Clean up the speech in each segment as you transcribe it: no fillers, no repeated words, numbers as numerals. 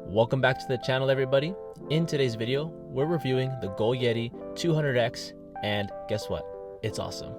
Welcome back to the channel, everybody. In today's video, we're reviewing the Goal Yeti 200X, and guess what? It's awesome.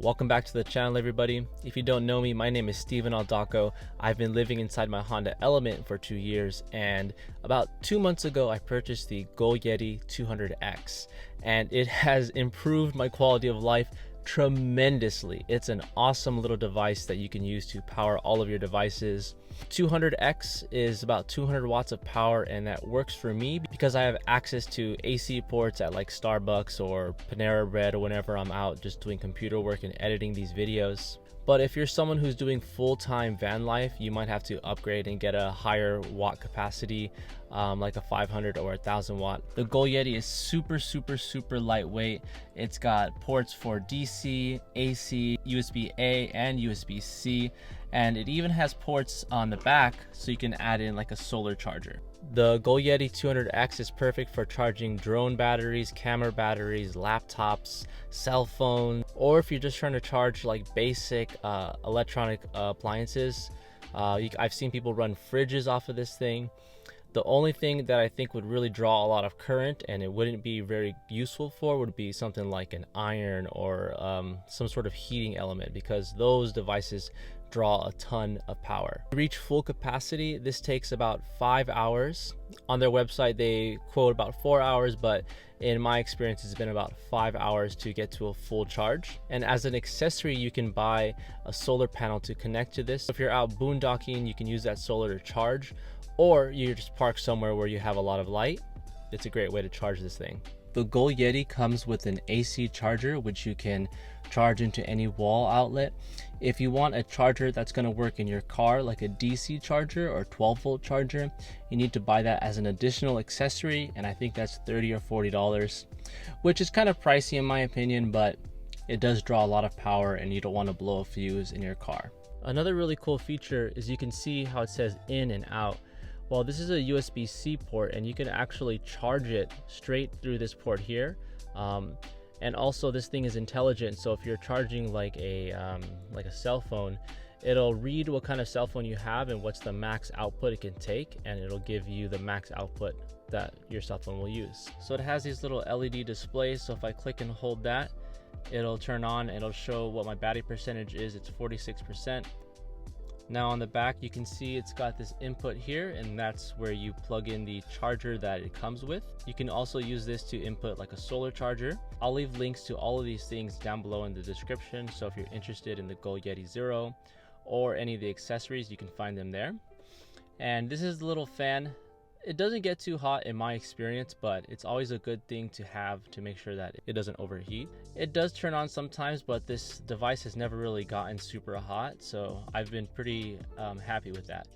Welcome back to the channel, everybody. If you don't know me, my name is Steven Aldaco. I've been living inside my Honda Element for 2 years, and about 2 months ago I purchased the Goal Yeti 200X, and it has improved my quality of life tremendously. It's an awesome little device that you can use to power all of your devices. 200X is about 200 watts of power, and that works for me because I have access to AC ports at like Starbucks or Panera Bread or whenever I'm out just doing computer work and editing these videos. But if you're someone who's doing full-time van life, you might have to upgrade and get a higher watt capacity, like a 500 or 1000 watt. The Goal Yeti is super lightweight. It's got ports for DC, AC, USB-A, and USB-C, and it even has ports on the back so you can add in like a solar charger. The Goal Yeti 200X is perfect for charging drone batteries, camera batteries, laptops, cell phone, or if you're just trying to charge like basic electronic appliances. I've seen people run fridges off of this thing. The only thing that I think would really draw a lot of current and it wouldn't be very useful for would be something like an iron or some sort of heating element, because those devices draw a ton of power. To reach full capacity, this takes about 5 hours. On their website they quote about 4 hours, but in my experience it's been about 5 hours to get to a full charge. And as an accessory, you can buy a solar panel to connect to this. If you're out boondocking, you can use that solar to charge, or you just park somewhere where you have a lot of light. It's a great way to charge this thing. The Goal Yeti comes with an AC charger, which you can charge into any wall outlet. If you want a charger that's going to work in your car, like a DC charger or 12-volt charger, you need to buy that as an additional accessory, and I think that's $30 or $40, which is kind of pricey in my opinion, but it does draw a lot of power and you don't want to blow a fuse in your car. Another really cool feature is you can see how it says in and out. Well, this is a USB-C port, and you can actually charge it straight through this port here. And also this thing is intelligent, so if you're charging like a cell phone, it'll read what kind of cell phone you have and what's the max output it can take, and it'll give you the max output that your cell phone will use. So it has these little LED displays, so if I click and hold that, it'll turn on and it'll show what my battery percentage is. It's 46%. Now on the back you can see it's got this input here, and that's where you plug in the charger that it comes with. You can also use this to input like a solar charger. I'll leave links to all of these things down below in the description, so if you're interested in the Goal Yeti Zero or any of the accessories, you can find them there. And this is the little fan. It doesn't get too hot in my experience, but it's always a good thing to have to make sure that it doesn't overheat. It does turn on sometimes, but this device has never really gotten super hot, so I've been pretty happy with that.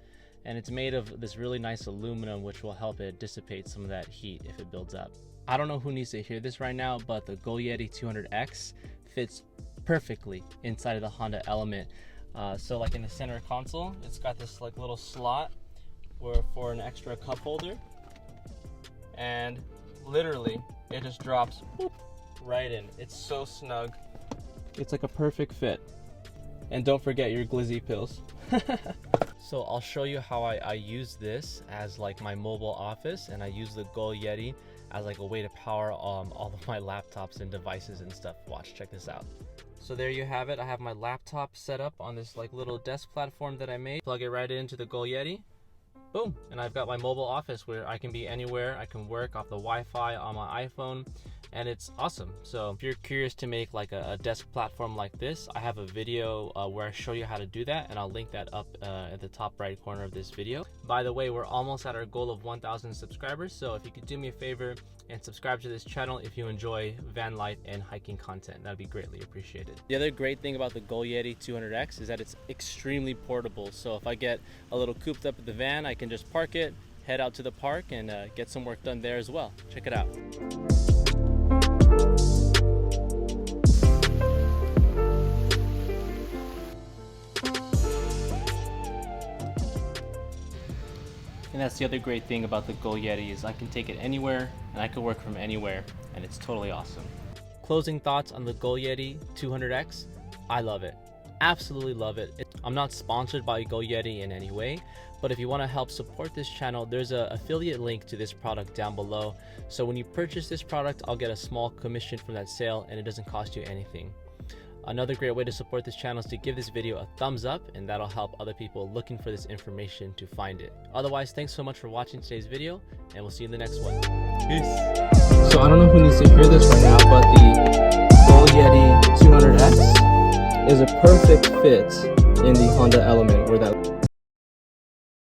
And it's made of this really nice aluminum, which will help it dissipate some of that heat if it builds up. I don't know who needs to hear this right now, but the Goal Yeti 200X fits perfectly inside of the Honda Element. So like in the center console, it's got this like little slot for an extra cup holder, and literally it just drops right in. It's so snug. It's like a perfect fit. And don't forget your glizzy pills. So I'll show you how I use this as like my mobile office, and I use the Goal Yeti as like a way to power all of my laptops and devices and stuff. Watch, check this out. So there you have it. I have my laptop set up on this like little desk platform that I made. Plug it right into the Goal Yeti. Boom, and I've got my mobile office where I can be anywhere. I can work off the Wi-Fi on my iPhone, and it's awesome. So if you're curious to make like a desk platform like this, I have a video where I show you how to do that, and I'll link that up at the top right corner of this video. By the way, we're almost at our goal of 1,000 subscribers, so if you could do me a favor and subscribe to this channel if you enjoy van life and hiking content, that'd be greatly appreciated. The other great thing about the Goal Yeti 200X is that it's extremely portable. So if I get a little cooped up in the van, I can just park it, head out to the park and get some work done there as well. Check it out. And that's the other great thing about the Goal Yeti is I can take it anywhere and I can work from anywhere, and it's totally awesome. Closing thoughts on the Goal Yeti 200X. I love it. Absolutely love it. I'm not sponsored by Goal Yeti in any way, but if you want to help support this channel, there's an affiliate link to this product down below. So when you purchase this product, I'll get a small commission from that sale, and it doesn't cost you anything. Another great way to support this channel is to give this video a thumbs up, and that'll help other people looking for this information to find it. Otherwise, thanks so much for watching today's video, and we'll see you in the next one. Peace. So I don't know who needs to hear this right now, but the Goal Yeti 200X is a perfect fit in the Honda Element where that